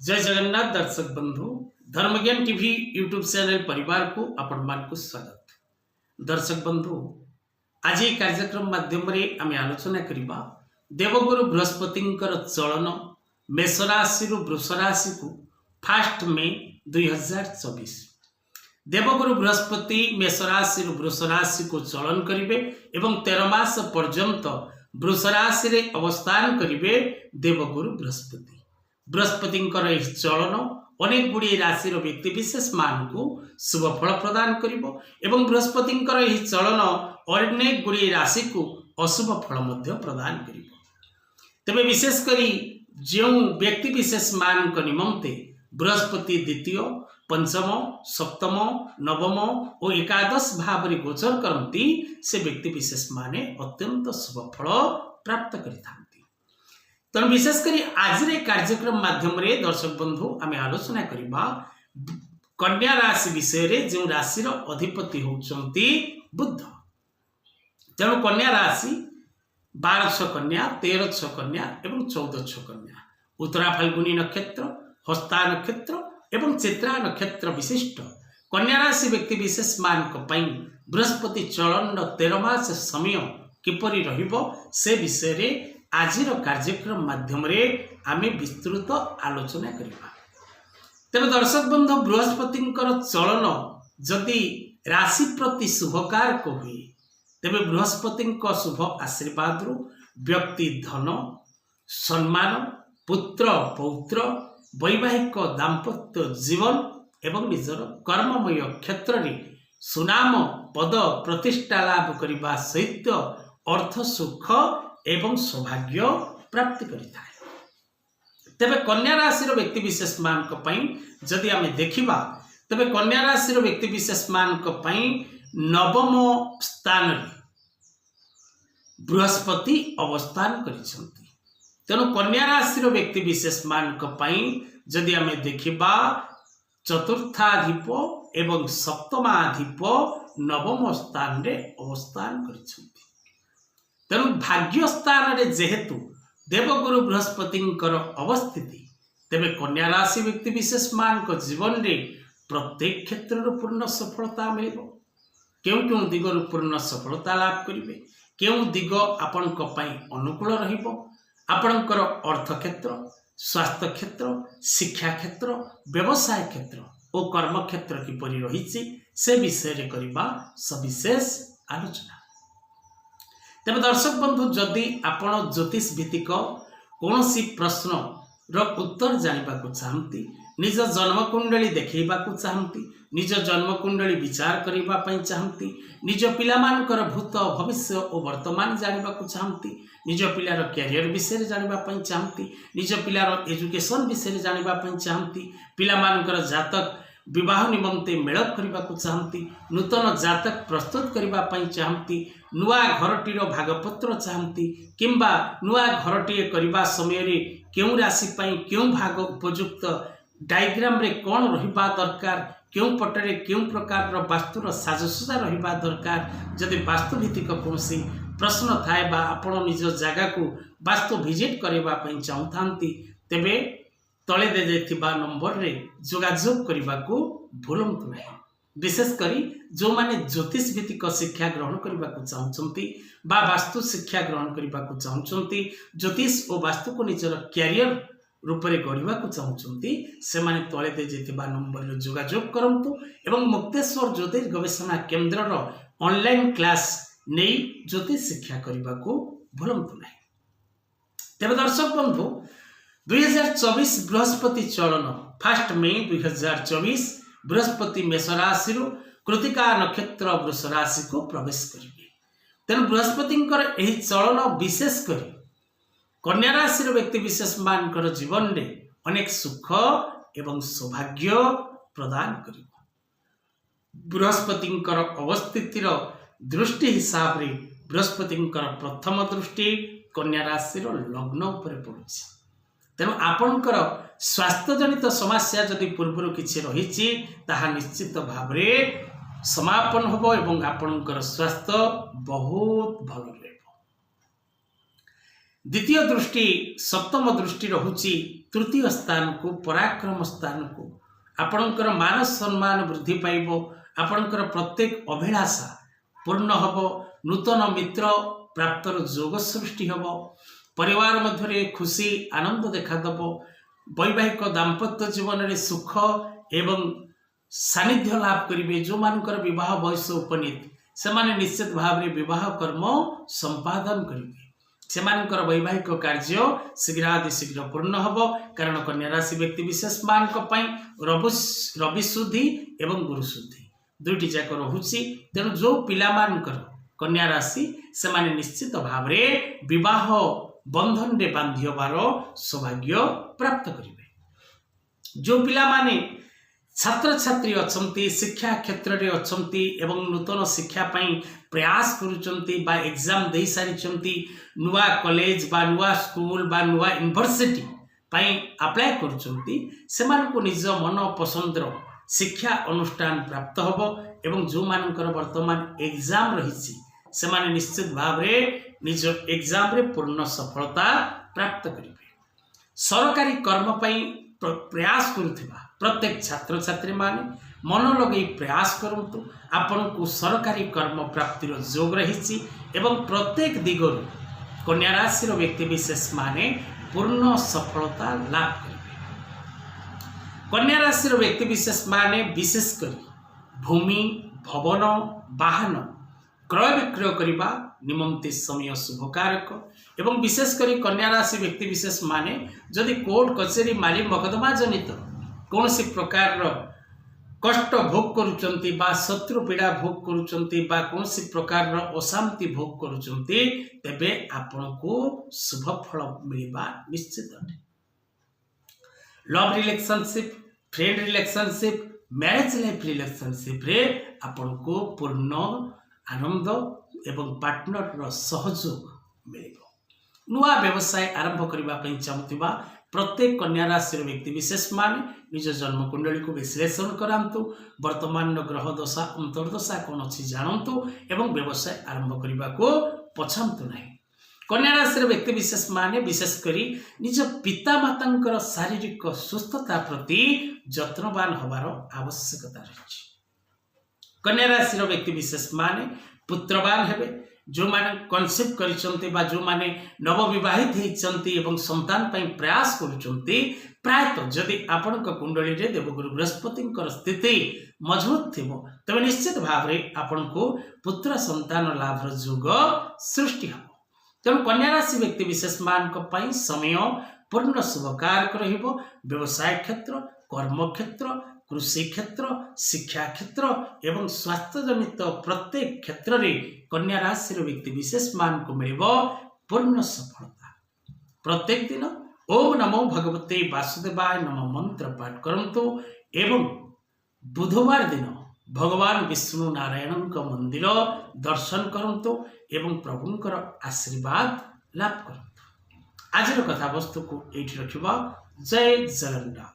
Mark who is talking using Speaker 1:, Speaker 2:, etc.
Speaker 1: जय जगन्नाथ दर्शक बंधु धर्मज्ञान टीवी यूट्यूब चैनल परिवार को आपण मान को स्वागत। दर्शक बंधु आज ये कार्यक्रम माध्यम रे आम आलोचना करिबा देवगुरु बृहस्पति चलन मेष राशि वृष राशि को 1 मे 2024। देवगुरु बृहस्पति मेष राशि वृष राशि को चलन करिवे एवं 13 मास पर्यंत वृष राशि रे अवस्थान करिवे देवगुरु बृहस्पति। बृहस्पति चलन अनेक गुड़ी राशि व्यक्ति विशेष मान को शुभ फल प्रदान करिवो एवं बृहस्पति चलन अनेक गुड़ी राशि को अशुभ फल प्रदान करिवो। तेबे विशेषकर जो व्यक्ति विशेष मान निमंते बृहस्पति द्वितीय पंचम सप्तम नवम और एकादश भाव में गोचर करती से व्यक्ति विशेष माने अत्यंत शुभ फल प्राप्त करिथा। तेणु विशेषकर आज कार्यक्रम माध्यम रे दर्शक बंधु आम आलोचना करबा कन्या राशि विषय रे जो राशि अधिपति होउचंती बुध। तेणु कन्या राशि 12 कन्या 13 कन्या एवं 14 कन्या उत्तरा फाल्गुनी नक्षत्र हस्ता नक्षत्र एवं चित्रा नक्षत्र विशिष्ट कन्या राशि व्यक्ति विशेष मान बृहस्पति चलन 13 मास समय किपरि रहिबो से विषय रे आज कार्यक्रम माध्यम रे आमे विस्तृत आलोचना करिबा। तेबे दर्शक बंधु बृहस्पति चलन जदि राशि प्रति शुभकारक हुए तेबे बृहस्पति शुभ आशीर्वाद व्यक्ति धन सम्मान पुत्र पौत्र वैवाहिक दाम्पत्य जीवन एवं निजर कर्ममय क्षेत्र में सुनाम पद प्रतिष्ठा लाभ करने सहित अर्थ सुख एवं सौभाग्य प्राप्ति करिଥାଏ। तेबे कन्या राशि व्यक्ति विशेष मान जदि आम देखा तेबे कन्या राशि व्यक्ति विशेष मान नवम स्थान बृहस्पति अवस्थान करिसंती। तेणु कन्या राशि व्यक्ति विशेष मान जदि आम देखा चतुर्थाधिप एवं सप्तमाधिप नवम स्थान रे अवस्थान करिसंती। तेणु भाग्य स्थान रे जेहेतु देवगुरु बृहस्पति अवस्थिति तेबे कन्या राशि व्यक्ति विशेष मान जीवन रे प्रत्येक क्षेत्र पूर्ण सफलता मिल क्यों दिगरु पूर्ण सफलता लाभ करेंगे क्यों दिग आपण अनुकूल आपणकर अर्थ क्षेत्र स्वास्थ्य क्षेत्र शिक्षा क्षेत्र व्यवसाय क्षेत्र और कर्म क्षेत्र किपरि रही से विषय रे करबा सविशेष आलोचना। तेज दर्शक बंधु जदि आपण ज्योतिष भित्तिक कौन प्रश्न उत्तर जानवा चाहती निज जन्मकुंडली देखा चाहती निज जन्मकुंडली विचार करने चाहती निज पिलामानकर भूत भविष्य और वर्तमान जानवा चाहती निज पिलार कैरियर विषय जानवा चाहती निज पिलार एजुकेशन विषय जानवा चाहती पिलामानकर जातक विवाह निमंते मेल करने चाहती नूतन जातक प्रस्तुत करने चाहती नुआ घरटीर भागपत्र चाहती किंबा नुआ घरटीए करने समय क्यों राशि क्यों भाग उपयुक्त डायग्राम रे कौन रहिबा दरकार क्यों पटरे क्यों प्रकार वास्तुर साजसजा रहिबा दरकार जदि वास्तुभित्तिक कौन प्रश्न थाए बा आपण निज जगह को वास्तु विजिट करने चाहूँ तेबे तले दे जाइथिबा नंबर रे जोगाजोग करने को भूलंतु नहीं। विशेषकर जो माने ज्योतिष भित्तिक शिक्षा ग्रहण करने को चाहते बा वास्तु शिक्षा ग्रहण करने को चाहते ज्योतिष और वास्तु को निजर कैरियर रूप में गढ़ा चाहते से माने तले दे जाइथिबा नंबर रे जोगाजोग करंतु एवं मुक्तेश्वर ज्योतिष गवेषणा केन्द्र ऑनलाइन क्लास नहीं ज्योतिष शिक्षा करने को भूलंतु नहीं। तेज दर्शक बंधु 2024 बृहस्पति चलन 1 मे 2024 बृहस्पति मेष राशि कृतिका नक्षत्र वृष राशि को प्रवेश करेंगे। तेणु बृहस्पति चलन विशेषकर कन्या राशि व्यक्ति विशेष मान जीवन में अनेक सुख एवं सौभाग्य प्रदान कर बृहस्पति अवस्थितिर दृष्टि हिसाब रे बृहस्पति प्रथम दृष्टि कन्या राशि लग्न उपर पड़ुछि। तेणु आपणकर स्वास्थ्य जनित समस्या जदि पूर्व किसी रही ताहा निश्चित भाव समापन होबो एवं आपणकर स्वास्थ्य बहुत भल रहिबो। द्वितीय दृष्टि सप्तम दृष्टि रहुछि तृतीय स्थान को पराक्रम स्थान को आपणकर मान सम्मान वृद्धि पाइब आपणकर प्रत्येक अभिलाषा पूर्ण हब नूतन मित्र प्राप्तर जोग सृष्टि हब परिवार मध्य खुशी आनंद देखादेव वैवाहिक दाम्पत्य जीवन में सुख एवं सानिध्य लाभ करेंगे जो मानकर विवाह बयस उपनीत से माने निश्चित भाव में विवाह कर्म संपादन करेंगे से मानकर वैवाहिक कार्य शीघ्रातिशीघ्र पूर्ण हब कारण कन्या राशि व्यक्ति विशेष मान रवि शुद्धि एवं गुरु शुद्धि दुईटी जाक रोचे तेणु जो पिला मानकर कन्या राशि से माने निश्चित भाव में विवाह बंधन रे बांधी होबार सौभाग्य प्राप्त करेंगे जो पिला माने छात्र छात्री अच्छी शिक्षा क्षेत्र में अच्छी एवं नूतन शिक्षा प्रयास करुचंती बा एग्जाम दे सारी नुआ कॉलेज बा नुआ स्कूल बा नुआ यूनिवर्सिटी अप्लाई करुचंती से मानकु निज मन पसंदर शिक्षा अनुष्ठान प्राप्त होब एवं जो मानकर वर्तमान एग्जाम रही से माने निश्चित भाव में निज एग्जाम रे पूर्ण सफलता प्राप्त करेंगे सरकारी कर्म प्रयास करुवा प्रत्येक छात्र छात्री माने मन लगे प्रयास करंतु आपण को सरकारी कर्म प्राप्तिर जोग रही एवं प्रत्येक दिगरु कन्या राशि व्यक्ति विशेष माने पूर्ण सफलता लाभ करेंगे कन्या राशि व्यक्ति विशेष माने विशेषकर भूमि भवन वाहन क्रय विक्रय करने निमंते समय शुभकारक एवं विशेषकर कन्या राशि व्यक्ति विशेष माने जदि कोर्ट कचेरी माली मकदमा जनित कौन सी प्रकार कष्ट भोग करुचंती बा शत्रु पीड़ा भोग करुचंती बा कौन सी प्रकार अशांति भोग करुचंती तेबे आपण को शुभ फल मिलवा निश्चित अटे love relationship friend relationship marriage life relationship रे आपण को पूर्ण आनंद एवं पार्टनर सहयोग मिल नुआ व्यवसाय आरंभ करने चाहूबा प्रत्येक कन्या राशि व्यक्ति विशेष माने निज जन्म कुंडली को विश्लेषण करांतु वर्तमान ग्रह दशा अंतर्दशा कौन अच्छी जानतु एवं व्यवसाय आरंभ करने को पछातु ना कन्या राशि व्यक्ति विशेष माने विशेषकर निज पिता माता शारीरिक सुस्थता प्रति जत्नवान होबार आवश्यकता रही कन्या राशि व्यक्ति विशेष माने पुत्रवान हेबे जो माने कनसेप्ट करिसंती बा जो माने नवविवाहित होइसंती एवं संतान पई प्रयास करुचंती प्रायतः जदि आपणक कुंडली रे देवगुरु बृहस्पति स्थिति मजबूत थिबो तबे निश्चित भाव रे आपणको पुत्र संतान लाभ जोग सृष्टि हो तेणु कन्या राशि व्यक्ति विशेष मान पई समय पूर्ण शुभकारक रहिबो व्यवसाय क्षेत्र कर्म क्षेत्र कृषि क्षेत्र शिक्षा क्षेत्र एवं स्वास्थ्य जनित प्रत्येक क्षेत्र में कन्या राशि व्यक्ति विशेष मान को मिल पूर्ण सफलता प्रत्येक दिन ओम नमो भगवते वासुदेवाय नमः मंत्र पाठ करंतु एवं बुधवार दिन भगवान विष्णु नारायण मंदिर दर्शन करंतु एवं प्रभुंकर आशीर्वाद लाभ करंतु आज कथा वस्तु को एठी रखिबा जय जगन्नाथ।